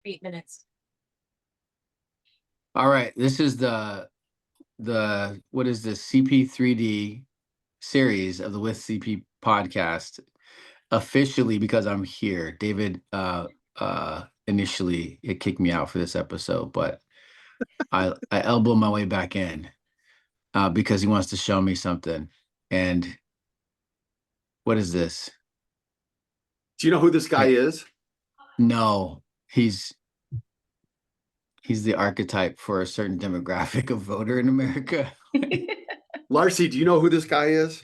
8 minutes. All right, this is the what is this CP3D series of the With CP podcast. Officially, because I'm here. David initially it kicked me out for this episode, but I elbowed my way back in because he wants to show me something. And what is this? Do you know who this guy is? No, he's the archetype for a certain demographic of voter in America. Larcy, do you know who this guy is?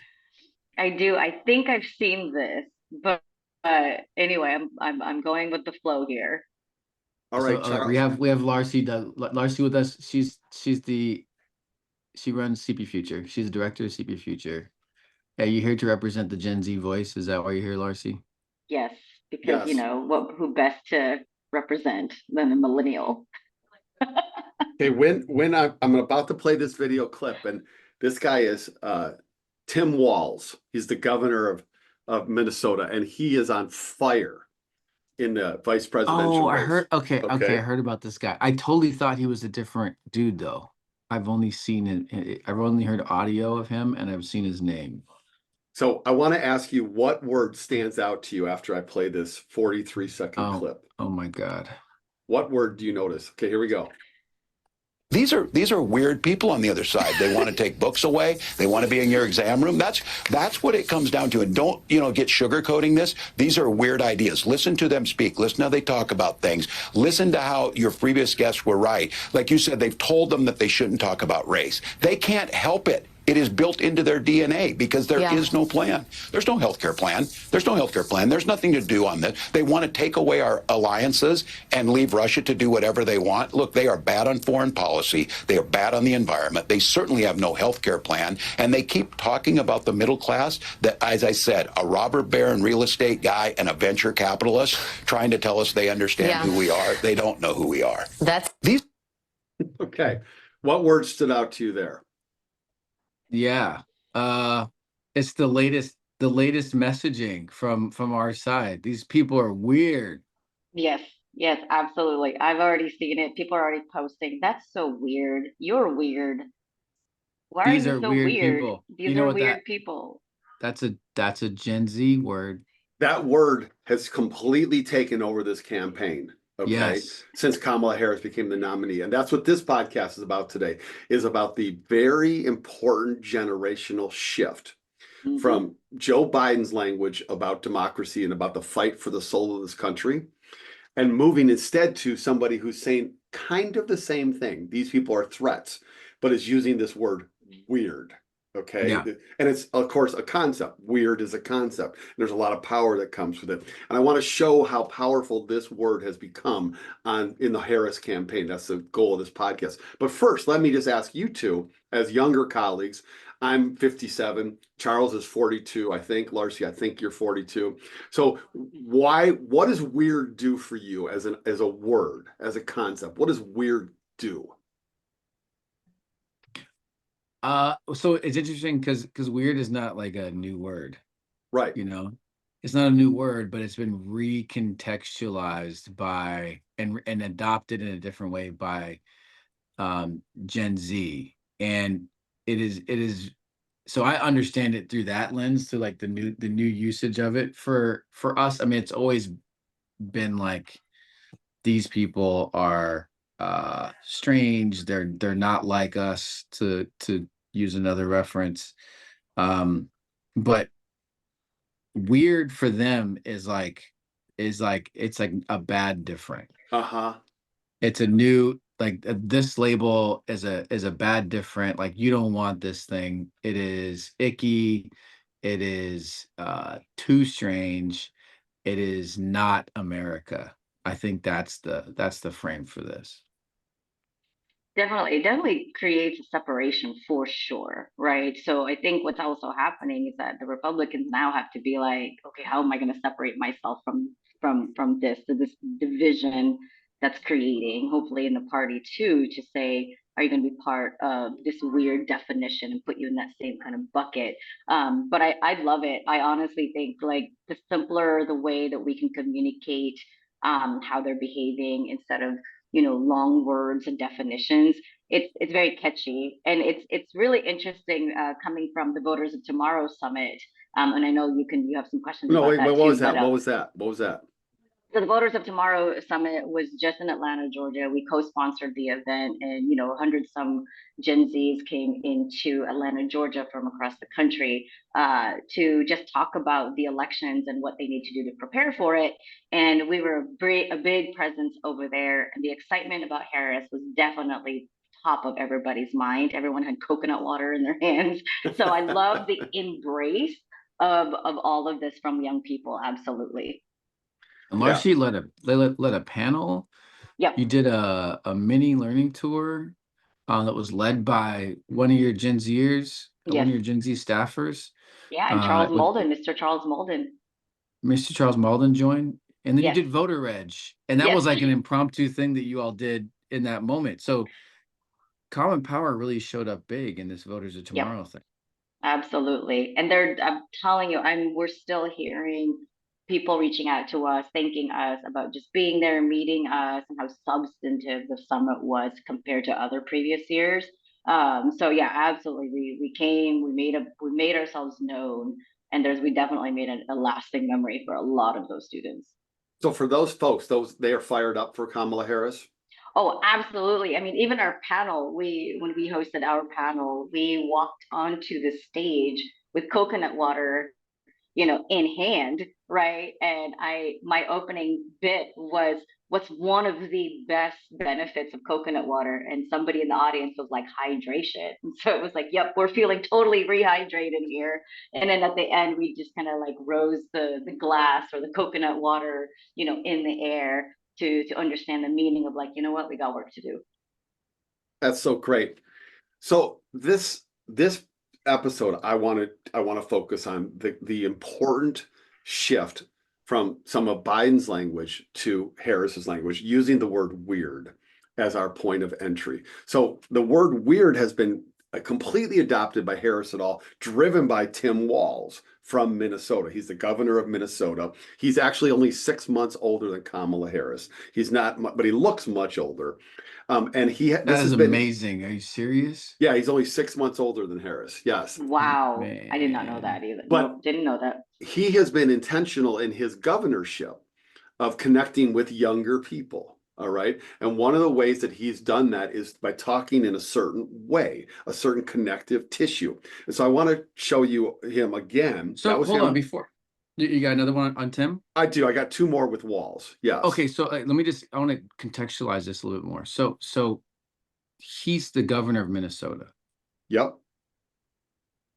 I do. I think I've seen this, but anyway, I'm going with the flow here. All right, So, Charles. we have Larcy with us. She runs CP Future. She's the director of CP Future. Are you here to represent the Gen Z voice? Is that why you're here, Larcy? Yes, because Yes. who best to represent than a millennial. Okay, when I'm about to play this video clip, and this guy is Tim Walz. He's the governor of Minnesota, and he is on fire in the vice presidential I race. heard. Okay, I heard about this guy. I totally thought he was a different dude, though. I've only seen it. I've only heard audio of him, and I've seen his name. So I want to ask you, what word stands out to you after I play this 43-second clip? Oh my God. What word do you notice? Okay, here we go. These are weird people on the other side. They want to take books away. They want to be in your exam room. That's what it comes down to. And don't, get sugarcoating this. These are weird ideas. Listen to them speak. Listen how they talk about things. Listen to how your previous guests were right. Like you said, they've told them that they shouldn't talk about race. They can't help it. It is built into their DNA because there is no plan. There's no healthcare plan. There's no healthcare plan. There's nothing to do on this. They want to take away our alliances and leave Russia to do whatever they want. Look, they are bad on foreign policy. They are bad on the environment. They certainly have no healthcare plan. And they keep talking about the middle class that, as I said, a robber baron real estate guy and a venture capitalist trying to tell us they understand who we are. They don't know who we are. Okay. What word stood out to you there? Yeah. It's the latest messaging from our side. These people are weird. Yes, absolutely. I've already seen it. People are already posting. That's so weird. You're weird. Why These are you are so weird weird? people. These are weird people. That's a Gen Z word. That word has completely taken over this campaign. Okay. Yes. Since Kamala Harris became the nominee. And that's what this podcast is about today, is about the very important generational shift from Joe Biden's language about democracy and about the fight for the soul of this country, and moving instead to somebody who's saying kind of the same thing. These people are threats, but is using this word weird. Okay. Yeah. And it's, of course, a concept. Weird is a concept. There's a lot of power that comes with it. And I want to show how powerful this word has become in the Harris campaign. That's the goal of this podcast. But first, let me just ask you two, as younger colleagues. I'm 57. Charles is 42, I think. Larcy, I think you're 42. So what does weird do for you as a word, as a concept? What does weird do? So it's interesting because weird is not like a new word, right? It's not a new word, but it's been recontextualized by and adopted in a different way by Gen Z, and it is. So I understand it through that lens, through like the new usage of it for us. I mean, it's always been like these people are strange. They're not like us, to use another reference. But weird for them is like it's like a bad different. It's a new, like this label is a bad different, like you don't want this thing. It is icky. It is too strange. It is not America. I think that's the frame for this. Definitely, it definitely creates a separation for sure, right? So I think what's also happening is that the Republicans now have to be like, okay, how am I going to separate myself from this division that's creating, hopefully in the party too, to say, are you going to be part of this weird definition and put you in that same kind of bucket? But I love it. I honestly think like the simpler the way that we can communicate how they're behaving instead of, long words and definitions. It's very catchy, and it's really interesting coming from the Voters of Tomorrow Summit. And I know you have some questions No, about wait, that what too. was that? But What was that? What was that? so the Voters of Tomorrow Summit was just in Atlanta, Georgia. We co-sponsored the event, and 100 some Gen Zs came into Atlanta, Georgia from across the country to just talk about the elections and what they need to do to prepare for it. And we were a big presence over there, and the excitement about Harris was definitely top of everybody's mind. Everyone had coconut water in their hands. So I love the embrace of all of this from young people. Absolutely. And Yeah. Larcy led a panel. Yep. You did a mini learning tour that was led by one of your Gen Zers, one Yes. of your Gen Z staffers. Yeah, and Charles with Malden, Mr. Charles Malden. Mr. Charles Malden joined, and then Yes. you did voter reg, and that Yes. was like an impromptu thing that you all did in that moment. So Common Power really showed up big in this Voters of Yep. Tomorrow thing. Absolutely. And I'm telling you, we're still hearing people reaching out to us, thanking us about just being there, meeting us, and how substantive the summit was compared to other previous years. So yeah, absolutely. We came, we made ourselves known, and we definitely made a lasting memory for a lot of those students. So for those folks, they are fired up for Kamala Harris. Oh, absolutely. I mean, even our panel, when we hosted our panel, we walked onto the stage with coconut water, in hand, right? And my opening bit was, what's one of the best benefits of coconut water? And somebody in the audience was like, hydration. And so it was like, yep, we're feeling totally rehydrated here. And then at the end, we just kind of like rose the glass or the coconut water, in the air to understand the meaning of, like, what, we got work to do. That's so great. So this episode, I want to focus on the important shift from some of Biden's language to Harris's language, using the word weird as our point of entry. So the word weird has been completely adopted by Harris et al., driven by Tim Walz from Minnesota. He's the governor of Minnesota. He's actually only 6 months older than Kamala Harris. He's not, but he looks much older. And That is amazing. Are you serious? Yeah, he's only 6 months older than Harris. Yes. Wow. Man. I did not know that either. But nope, didn't know that. He has been intentional in his governorship of connecting with younger people. All right. And one of the ways that he's done that is by talking in a certain way, a certain connective tissue. And so I want to show you him again. So hold on, before you got another one on Tim? I do. I got 2 more with Walz. Yes. Okay, so let me I want to contextualize this a little bit more. So he's the governor of Minnesota. Yep.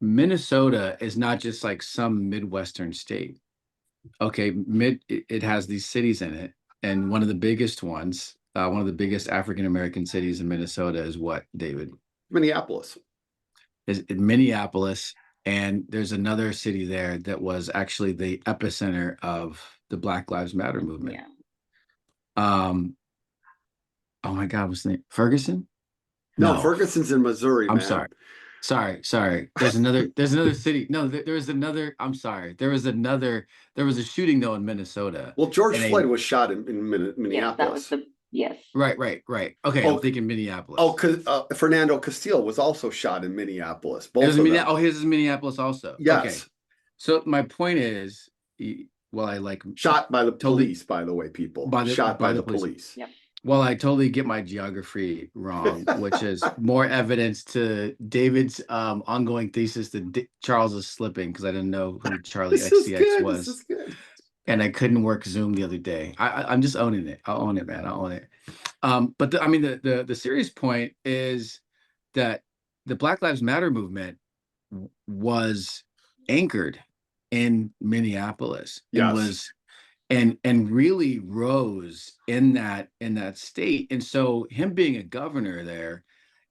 Minnesota is not just like some Midwestern state. Okay, it has these cities in it, and one of the biggest ones, one of the biggest African American cities in Minnesota is what, David? Minneapolis. Is Minneapolis, and there's another city there that was actually the epicenter of the Black Lives Matter movement. Yeah. Oh my God, what's the name? Ferguson? No, Ferguson's in Missouri. I'm man. sorry. There's another city. No, there was another. I'm sorry. There was a shooting though in Minnesota. Well, George Floyd was shot in Minneapolis. Yes, that was yes. Right. Okay, I'm thinking Minneapolis. Oh, Fernando Castile was also shot in Minneapolis. Both his of them. is in Minneapolis also. Yes. Okay. So my point is, well, I like shot by the police, by the way, people. Shot by the police. Yep. Well, I totally get my geography wrong, which is more evidence to David's ongoing thesis that Charles is slipping, because I didn't know who Charlie XCX was. This is good. And I couldn't work Zoom the other day. I'm just owning it. I'll own it, man. I'll own it. But the serious point is that the Black Lives Matter movement was anchored in Minneapolis. Yes. And was and really rose in that state. And so him being a governor there,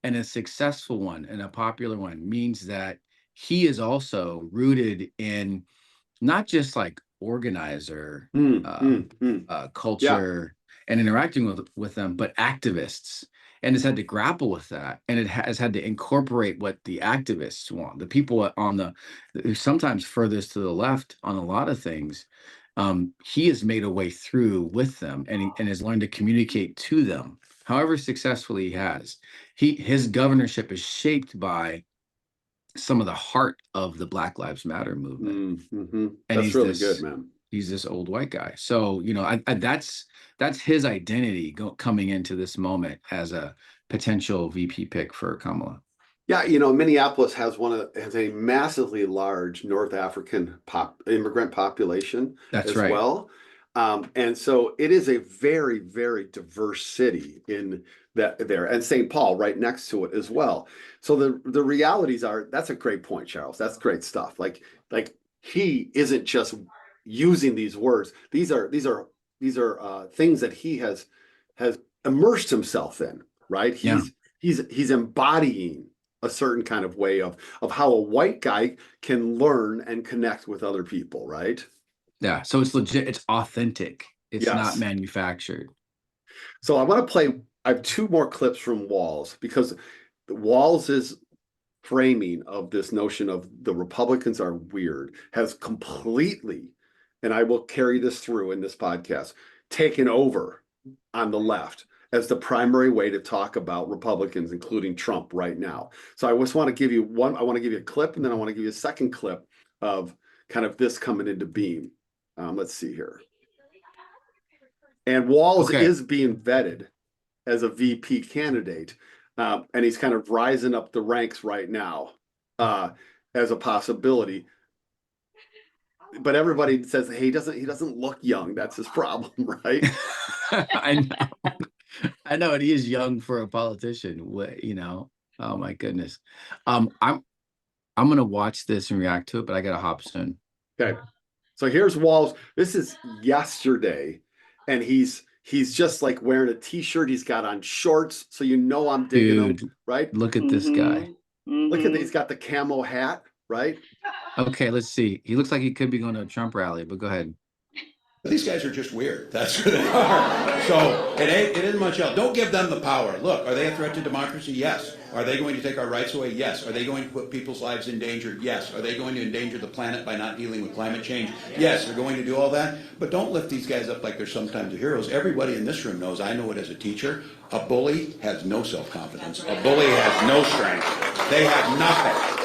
and a successful one and a popular one, means that he is also rooted in not just like organizer culture and interacting with them, but activists, and has had to grapple with that, and it has had to incorporate what the activists want, the people on the sometimes furthest to the left on a lot of things, he has made a way through with them, and has learned to communicate to them, however successfully he has. His governorship is shaped by some of the heart of the Black Lives Matter movement. Mm-hmm. And That's really good, man. He's this old white guy. So, that's his identity coming into this moment as a potential VP pick for Kamala. Yeah, Minneapolis has has a massively large North African immigrant population That's as right. well. And so it is a very, very diverse city in there, and St. Paul right next to it as well. So the realities are, that's a great point, Charles. That's great stuff. Like he isn't just using these words. These are things that he has immersed himself in, right? He's embodying a certain kind of way of how a white guy can learn and connect with other people, right? Yeah. So it's legit. It's authentic. It's not manufactured. So I have two more clips from Walz, because Walz's framing of this notion of the Republicans are weird has completely, and I will carry this through in this podcast, taken over on the left as the primary way to talk about Republicans, including Trump right now. So I just want to give you I want to give you a clip, and then I want to give you a second clip of kind of this coming into being. Let's see here. And Walz is being vetted as a VP candidate, and he's kind of rising up the ranks right now as a possibility. But everybody says, hey, he doesn't look young. That's his problem, right? I know. I know, and he is young for a politician. Oh my goodness. I'm gonna watch this and react to it, but I gotta hop soon. Okay. So here's Walz. This is yesterday, and he's just like wearing a t-shirt. He's got on shorts, so I'm digging him, right? Look at this guy. Look at that. He's got the camo hat, right? Okay, let's see. He looks like he could be going to a Trump rally, but go ahead. These guys are just weird. That's who they are. So it isn't much else. Don't give them the power. Look, are they a threat to democracy? Yes. Are they going to take our rights away? Yes. Are they going to put people's lives in danger? Yes. Are they going to endanger the planet by not dealing with climate change? Yes. They're going to do all that. But don't lift these guys up like they're sometimes the heroes. Everybody in this room knows, I know it as a teacher, a bully has no self-confidence. A bully has no strength. They have nothing.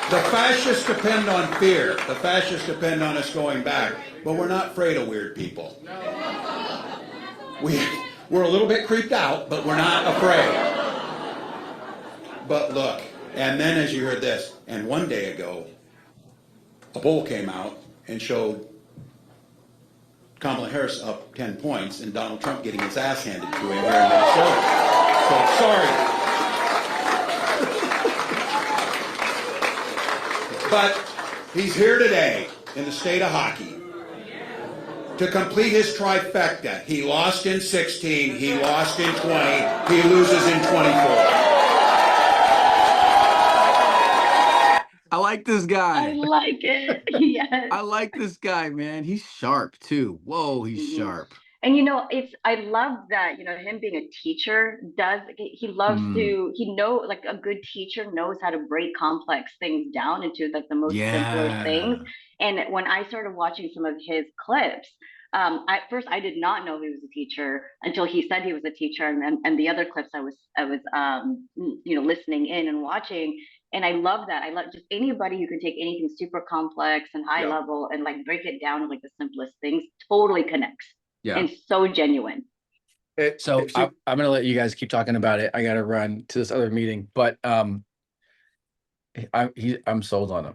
The fascists depend on fear. The fascists depend on us going back. But we're not afraid of weird people. We're a little bit creeped out, but we're not afraid. But look, and then as you heard this, and one day ago, a poll came out and showed Kamala Harris up 10 points and Donald Trump getting his ass handed to him here in Minnesota. So sorry. But he's here today in the state of hockey to complete his trifecta. He lost in 16, he lost in 20, he loses in 24. I like this guy. I like it. Yes. I like this guy, man. He's sharp too. Whoa, he's sharp. And I love that, him being a teacher he loves to, like a good teacher knows how to break complex things down into like the most simpler things. And when I started watching some of his clips, at first I did not know he was a teacher until he said he was a teacher. And the other clips I was listening in and watching. And I love that. I love just anybody who can take anything super complex and high level and like break it down to like the simplest things, totally connects. Yeah. And so genuine. So I'm going to let you guys keep talking about it. I got to run to this other meeting, but I'm sold on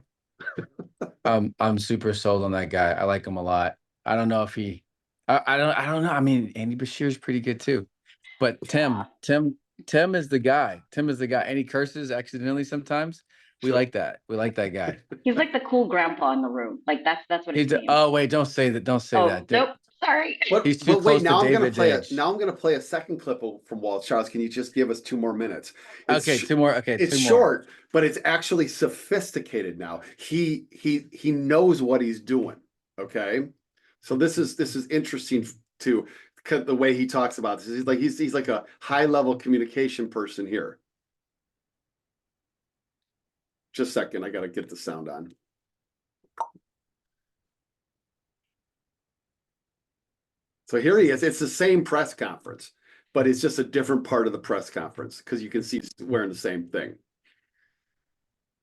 him. I'm super sold on that guy. I like him a lot. I don't know if I don't know. I mean, Andy Bashir's pretty good too, but Tim is the guy. Tim is the guy. And he curses accidentally sometimes. We like that. We like that guy. He's like the cool grandpa in the room. Like that's what it means. Oh wait, don't say that. Don't say that. Nope. Sorry. He's too close to David's age. Now I'm going to play a second clip from Walz. Charles, can you just give us 2 more minutes? Two more. Okay, it's short, but it's actually sophisticated now. He knows what he's doing. Okay, so this is interesting to the way he talks about this. He's like a high level communication person here. Just a second, I got to get the sound on. So here he is. It's the same press conference, but it's just a different part of the press conference because you can see he's wearing the same thing.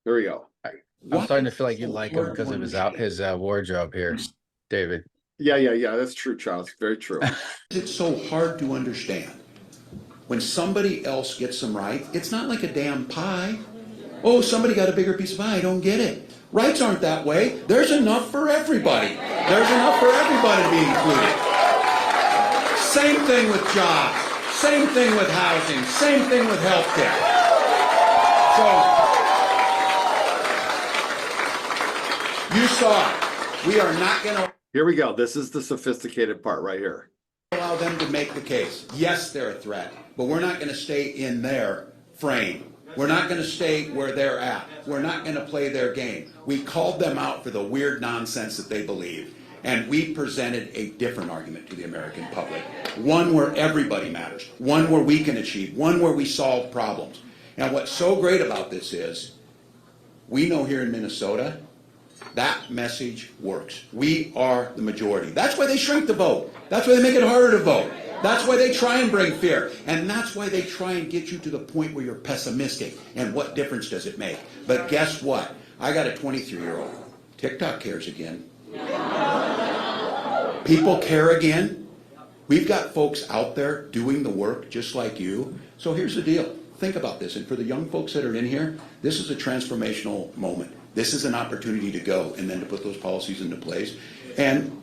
There we go. I'm starting to feel like you like him because of his wardrobe here, David. Yeah. That's true, Charles. Very true. It's so hard to understand. When somebody else gets them right, it's not like a damn pie. Oh, somebody got a bigger piece of pie. I don't get it. Rights aren't that way. There's enough for everybody. There's enough for everybody to be included. Same thing with jobs. Same thing with housing. Same thing with healthcare. So, you saw it. We are not going to Here we go. This is the sophisticated part right here. allow them to make the case. Yes, they're a threat, but we're not going to stay in their frame. We're not going to stay where they're at. We're not going to play their game. We called them out for the weird nonsense that they believe, and we presented a different argument to the American public. One where everybody matters. One where we can achieve. One where we solve problems. Now, what's so great about this is we know here in Minnesota that message works. We are the majority. That's why they shrink the vote. That's why they make it harder to vote. That's why they try and bring fear. And that's why they try and get you to the point where you're pessimistic. And what difference does it make? But guess what? I got a 23-year-old. TikTok cares again. People care again. We've got folks out there doing the work just like you. So here's the deal. Think about this. And for the young folks that are in here, this is a transformational moment. This is an opportunity to go and then to put those policies into place. And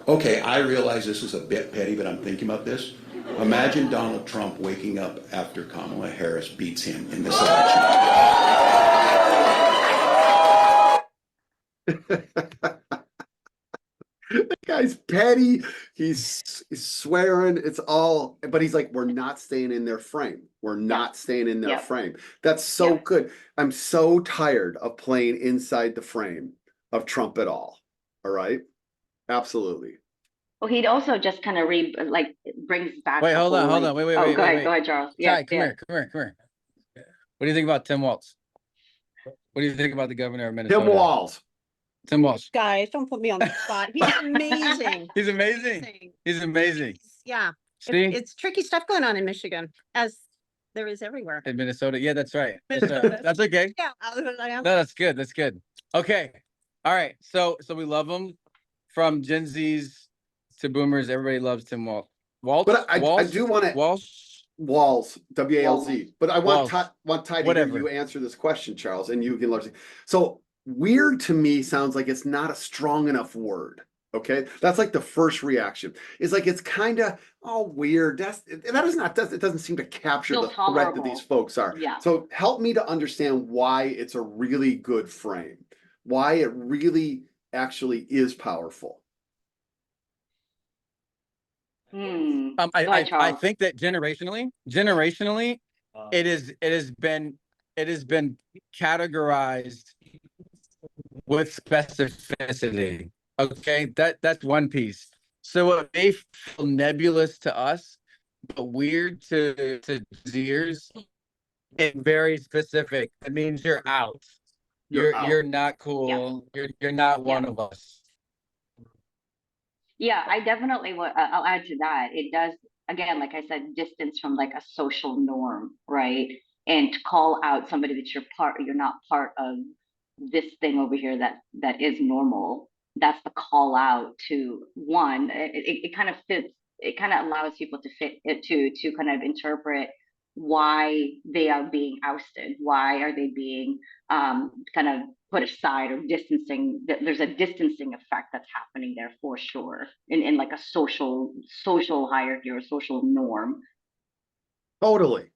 okay, I realize this is a bit petty, but I'm thinking about this. Imagine Donald Trump waking up after Kamala Harris beats him in this election. The guy's petty. He's swearing. It's all, but he's like, we're not staying in their frame. We're not staying in their frame. That's so good. I'm so tired of playing inside the frame of Trump at all. All right. Absolutely. Well, he'd also just kind of brings back. Wait, the hold on, whole, hold on. Wait. Go ahead, Charles. Ty, come here. What do you think about Tim Walz? What do you think about the governor of Minnesota? Tim Walz. Tim Walz. Guys, don't put me on the spot. He's amazing. He's amazing. He's amazing. Yeah. See? It's tricky stuff going on in Michigan, as there is everywhere. In Minnesota. Yeah, that's right. That's okay. Yeah. No, that's good. That's good. Okay. All right. So we love him. From Gen Zs to boomers, everybody loves Tim Walz. But I do want to Walz, W-A-L-Z. But I want Ty to hear you answer this question, Charles, and you can Larcy. So weird to me sounds like it's not a strong enough word. Okay, that's like the first reaction. It's like it's kind of weird. It doesn't seem to capture the threat that these folks are. Yeah. So help me to understand why it's a really good frame, why it really actually is powerful. I think that generationally, it has been categorized with specificity. Okay, that's one piece. So it may feel nebulous to us, but weird to ears, it's very specific. It means you're out. You're not cool. Yeah. You're not one of us. Yeah, I definitely would. I'll add to that. It does, again, like I said, distance from like a social norm, right? And to call out somebody that you're not part of this thing over here that is normal. That's the call out to one. It kind of fits. It kind of allows people to fit it to kind of interpret why they are being ousted. Why are they being kind of put aside or distancing? There's a distancing effect that's happening there for sure in like a social hierarchy or social norm. Totally.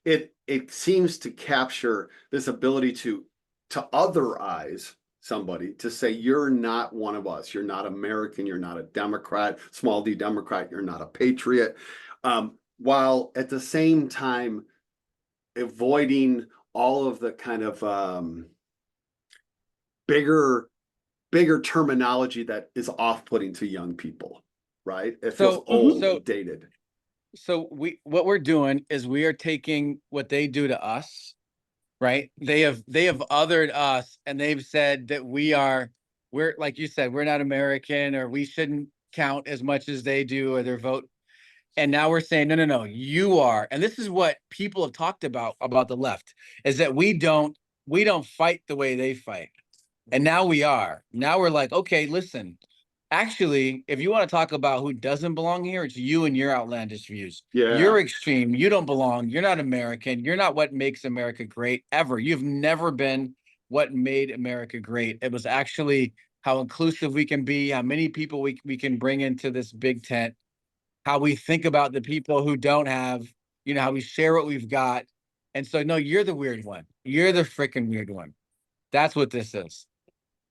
It seems to capture this ability to otherize somebody, to say you're not one of us. You're not American. You're not a Democrat, small d Democrat. You're not a patriot. While at the same time avoiding all of the kind of bigger terminology that is off-putting to young people, right? It feels old and dated. So what we're doing is we are taking what they do to us, right? They have othered us, and they've said that we're like you said, we're not American, or we shouldn't count as much as they do or their vote. And now we're saying, no, you are. And this is what people have talked about the left, is that we don't fight the way they fight. And now we are. Now we're like, okay, listen, actually, if you want to talk about who doesn't belong here, it's you and your outlandish views. Yeah. You're extreme. You don't belong. You're not American. You're not what makes America great ever. You've never been what made America great. It was actually how inclusive we can be, how many people we can bring into this big tent, how we think about the people who don't have, how we share what we've got. And so, no, you're the weird one. You're the freaking weird one. That's what this is.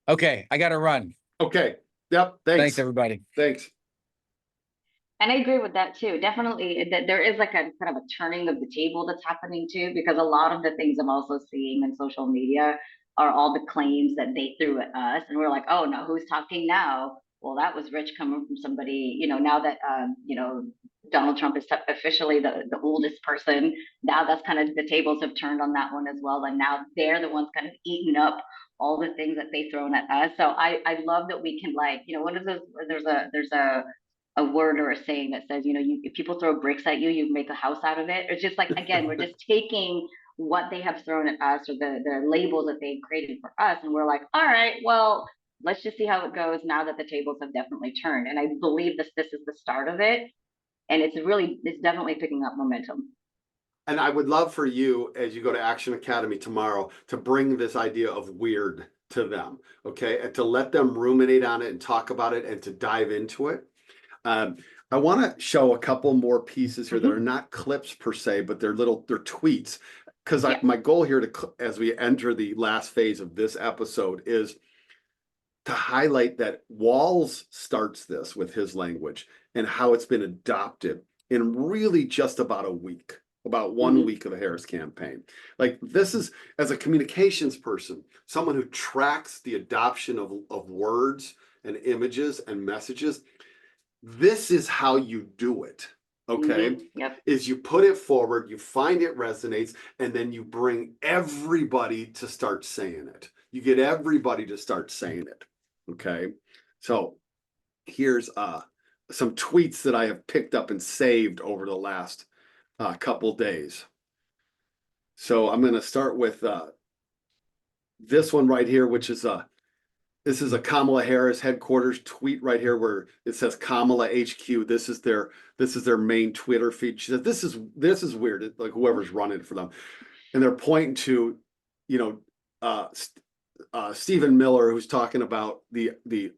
Okay, I got to run. Okay. Yep. Thanks. Thanks, everybody. Thanks. And I agree with that too. Definitely that there is like a kind of a turning of the table that's happening too, because a lot of the things I'm also seeing in social media are all the claims that they threw at us. And we're like, oh no, who's talking now? Well, that was rich coming from somebody, now that, Donald Trump is officially the oldest person. Now that's kind of the tables have turned on that one as well. And now they're the ones kind of eating up all the things that they thrown at us. So I love that we can what is this? There's a word or a saying that says, if people throw bricks at you, you make a house out of it. It's just like, again, we're just taking what they have thrown at us or the labels that they've created for us. And we're like, all right, well, let's just see how it goes now that the tables have definitely turned. And I believe this is the start of it. And it's definitely picking up momentum. And I would love for you, as you go to Action Academy tomorrow, to bring this idea of weird to them, okay? And to let them ruminate on it and talk about it and to dive into it. I want to show a couple more pieces here that are not clips per se, but they're tweets. Because my goal here as we enter the last phase of this episode is to highlight that Walz starts this with his language and how it's been adopted in really just about a week, about 1 week of the Harris campaign. Like, this is, as a communications person, someone who tracks the adoption of words and images and messages. This is how you do it, okay? Yep. Is you put it forward, you find it resonates, and then you bring everybody to start saying it. You get everybody to start saying it, okay? So here's some tweets that I have picked up and saved over the last couple days. So I'm going to start with this one right here, which is this is a Kamala Harris headquarters tweet right here where it says Kamala HQ. This is their main Twitter feed. She said, this is weird. Like, whoever's running for them. And they're pointing to, Stephen Miller, who's talking about the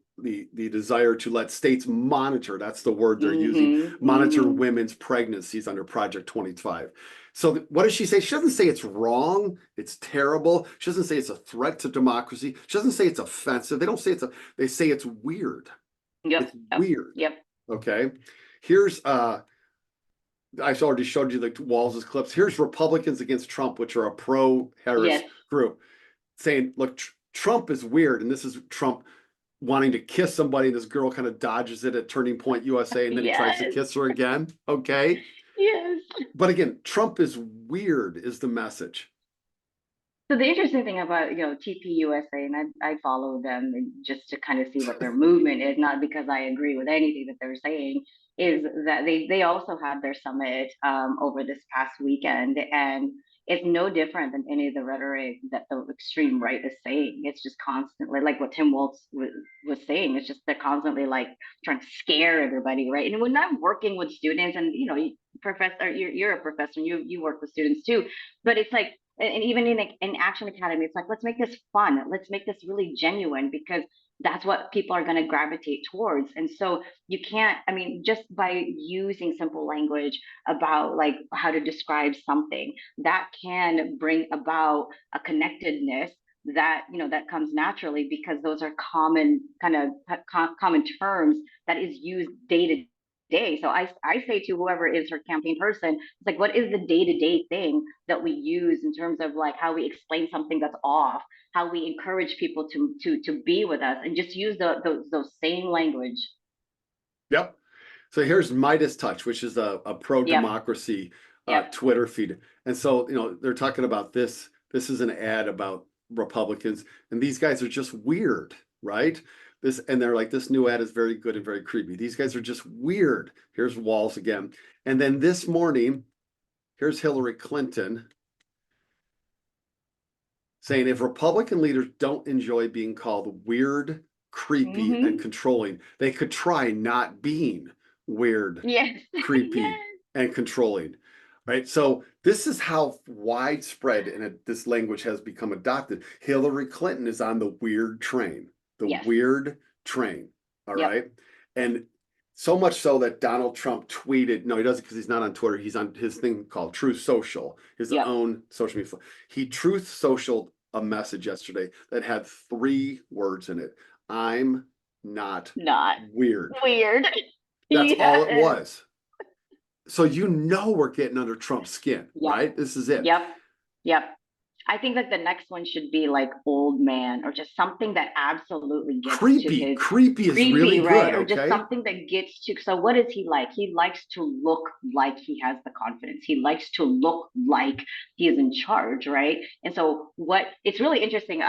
desire to let states monitor, that's the word they're using, monitor women's pregnancies under Project 25. So what does she say? She doesn't say it's wrong, it's terrible. She doesn't say it's a threat to democracy. She doesn't say it's offensive. They don't say they say it's weird. Yep. It's weird. Yep. Okay. Here's I already showed you the Walz's clips. Here's Republicans Against Trump, which are a pro-Harris group, saying, look, Trump is weird. And this is Trump wanting to kiss somebody, and this girl kind of dodges it at Turning Point USA, and then he tries to kiss her again. Okay. Yes. But again, Trump is weird is the message. So the interesting thing about, TPUSA, and I follow them just to kind of see what their movement is, not because I agree with anything that they're saying, is that they also had their summit over this past weekend, and it's no different than any of the rhetoric that the extreme right is saying. It's just constantly like what Tim Walz was saying. It's just they're constantly like trying to scare everybody, right? And when I'm working with students, and professor, you're a professor, and you work with students too, but it's like, and even in Action Academy, it's like, let's make this fun. Let's make this really genuine, because that's what people are going to gravitate towards. And so you can't, just by using simple language about like how to describe something, that can bring about a connectedness that, that comes naturally, because those are common terms that is used day to day. So I say to whoever is her campaign person, it's like, what is the day-to-day thing that we use in terms of like how we explain something that's off, how we encourage people to be with us, and just use those same language. Yep. So here's Midas Touch, which is a pro-democracy Twitter feed. And so, they're talking about this. This is an ad about Republicans, and these guys are just weird, right? This, and they're like, this new ad is very good and very creepy. These guys are just weird. Here's Walz again. And then this morning, here's Hillary Clinton saying if Republican leaders don't enjoy being called weird, creepy, and controlling, they could try not being weird, Yes. creepy, Yes. and controlling. Right. So this is how widespread and this language has become adopted. Hillary Clinton is on the weird train, weird train. All right. And so much so that Donald Trump tweeted, no, he doesn't because he's not on Twitter. He's on his thing called Truth Social, his own social media. He Truth Socialed a message yesterday that had 3 words in it. I'm not weird. That's all it was. So we're getting under Trump's skin, right? This is it. Yep. I think that the next one should be like old man, or just something that absolutely gets creepy. to his Creepy is really right? good, Or just something that gets to. So what is he like? He likes to look like he has the confidence. He likes to look like he is in charge, right? And so it's really interesting.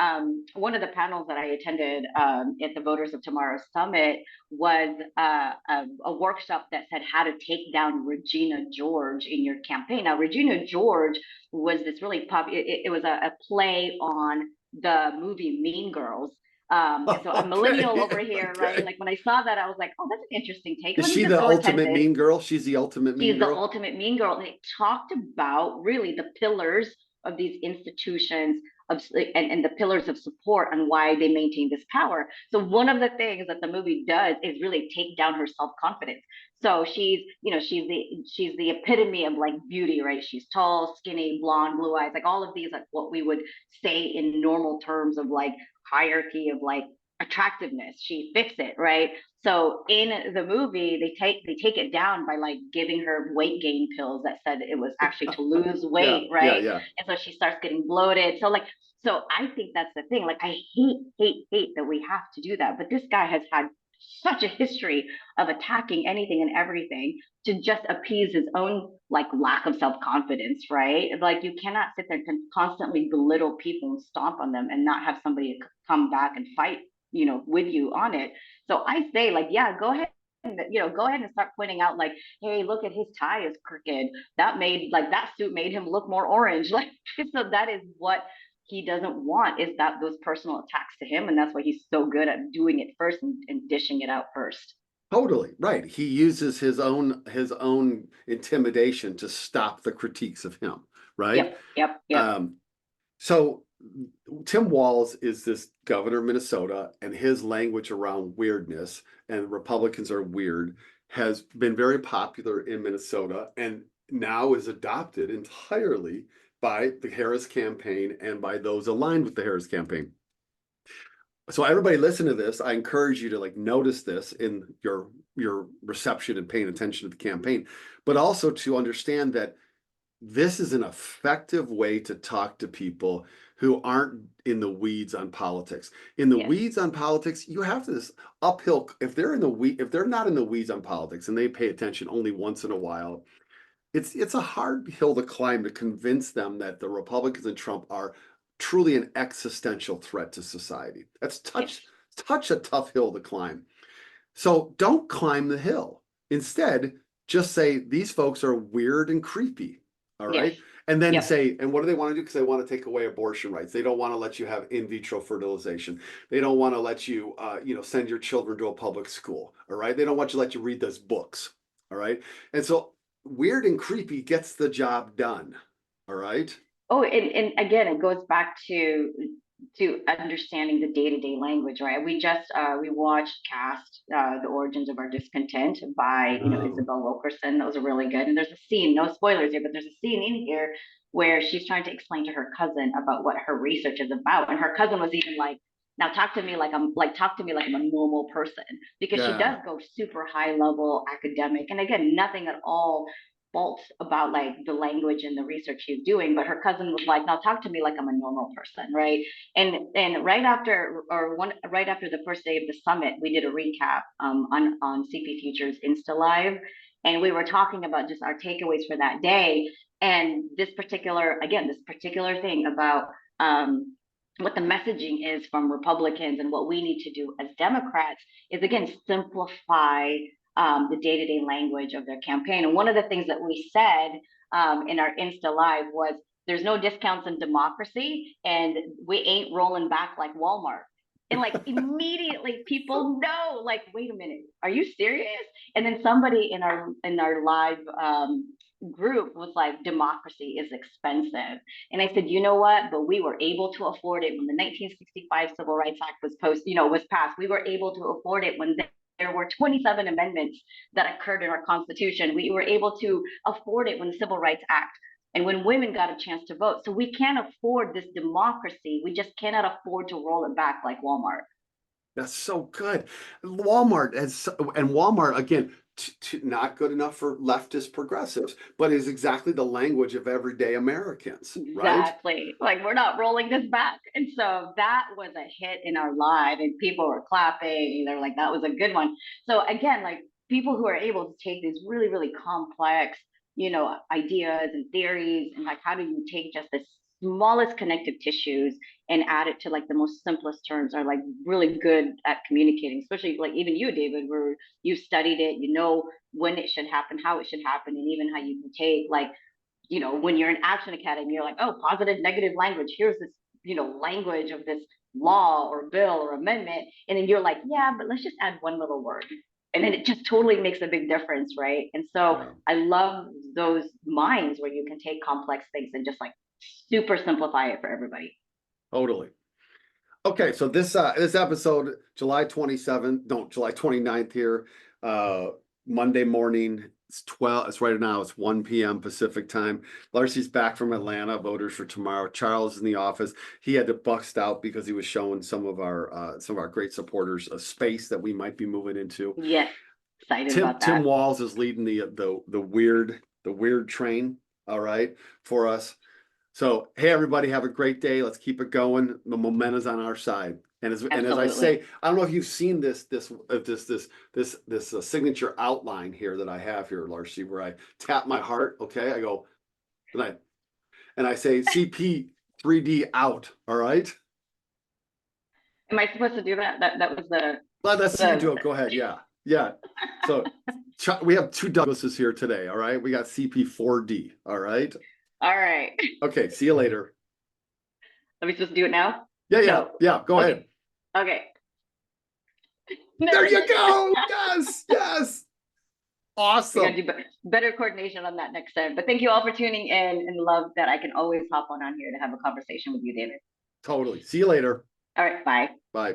One of the panels that I attended at the Voters of Tomorrow Summit was a workshop that said how to take down Regina George in your campaign. Now, Regina George was this really it was a play on the movie Mean Girls. So a millennial over here, right? Like when I saw that, I was like, oh, that's an interesting take. Is she the ultimate mean girl? She's the ultimate mean girl? She's the ultimate mean girl. And it talked about really the pillars of these institutions and the pillars of support and why they maintain this power. So one of the things that the movie does is really take down her self-confidence. So she's the epitome of like beauty, right? She's tall, skinny, blonde, blue eyes, like all of these, like what we would say in normal terms of like hierarchy of like attractiveness. She fits it, right? So in the movie, they take it down by like giving her weight gain pills that said it was actually to lose weight, right? Yeah. And so she starts getting bloated. So I think that's the thing. Like I hate that we have to do that. But this guy has had such a history of attacking anything and everything to just appease his own like lack of self-confidence, right? Like you cannot sit there and constantly belittle people and stomp on them and not have somebody come back and fight, with you on it. So I say like, yeah, go ahead and start pointing out like, hey, look at his tie is crooked. That suit made him look more orange. Like, so that is what he doesn't want, is that those personal attacks to him. And that's why he's so good at doing it first and dishing it out first. Totally right. He uses his own intimidation to stop the critiques of him, right? Yep. So Tim Walz is this governor of Minnesota, and his language around weirdness and Republicans are weird has been very popular in Minnesota and now is adopted entirely by the Harris campaign and by those aligned with the Harris campaign. So everybody listen to this. I encourage you to like notice this in your reception and paying attention to the campaign, but also to understand that this is an effective way to talk to people who aren't in the weeds on politics. In the weeds on politics, you have this uphill. If they're not in the weeds on politics and they pay attention only once in a while, it's a hard hill to climb to convince them that the Republicans and Trump are truly an existential threat to society. That's such a tough hill to climb. So don't climb the hill. Instead, just say these folks are weird and creepy. All right. And then say, and what do they want to do? Because they want to take away abortion rights. They don't want to let you have in vitro fertilization. They don't want to let you, send your children to a public school. All right. They don't want you to let you read those books. All right. And so weird and creepy gets the job done. All right. Oh, and again, it goes back to understanding the day-to-day language, right? We watched Cast, The Origins of Our Discontent by, Isabel Wilkerson. That was really good. And there's a scene, no spoilers here, but there's a scene in here where she's trying to explain to her cousin about what her research is about. And her cousin was even like, now talk to me like I'm a normal person, because she does go super high level academic. And again, nothing at all faults about like the language and the research she's doing, but her cousin was like, now talk to me like I'm a normal person, right? And right after the first day of the summit, we did a recap on CP Futures Insta Live, and we were talking about just our takeaways for that day. And this particular thing about what the messaging is from Republicans and what we need to do as Democrats is, again, simplify the day-to-day language of their campaign. And one of the things that we said in our Insta Live was, there's no discounts in democracy, and we ain't rolling back like Walmart. And like immediately people know, like, wait a minute, are you serious? And then somebody in our live group was like, democracy is expensive. And I said, you know what? But we were able to afford it when the 1965 Civil Rights Act was was passed. We were able to afford it when there were 27 amendments that occurred in our Constitution. We were able to afford it when the Civil Rights Act and when women got a chance to vote. So we can't afford this democracy. We just cannot afford to roll it back like Walmart. That's so good. Walmart and Walmart again, not good enough for leftist progressives, but is exactly the language of everyday Americans, right? Exactly. Like, we're not rolling this back. And so that was a hit in our live, and people were clapping. They're like, that was a good one. So again, like, people who are able to take these really, really complex, ideas and theories, and like, how do you take just the smallest connective tissues and add it to like the most simplest terms, are like really good at communicating, especially like even you, David, where you studied it, when it should happen, how it should happen, and even how you can take like, when you're in Action Academy, you're like, oh, positive, negative language. Here's this, language of this law or bill or amendment. And then you're like, yeah, but let's just add one little word. And then it just totally makes a big difference, right? And so Yeah. I love those minds where you can take complex things and just like super simplify it for everybody. Totally. Okay, so this episode, July 27th, no, July 29th here, Monday morning. It's right now, it's 1 p.m. Pacific time. Larcy's back from Atlanta, voters for tomorrow. Charles is in the office. He had to bust out because he was showing some of our great supporters a space that we might be moving into. Yes, excited about that. Tim Walz is leading the weird train, all right, for us. So, hey, everybody, have a great day. Let's keep it going. The momentum's on our side. And as I say, I don't know if you've seen this signature outline here that I have here, Larcy, where I tap my heart. Okay, I go, and I say CP3D out. All right. Am I supposed to do that? That was the. Let's see you do it. Go ahead. Yeah. So we have two Douglases here today. All right. We got CP4D. All right. All right. Okay. See you later. Are we supposed to do it now? Yeah. No. Yeah. Go ahead. Okay. There you go. Yes. Awesome. We gotta do better coordination on that next time. But thank you all for tuning in, and love that I can always hop on here to have a conversation with you, David. Totally. See you later. All right. Bye. Bye.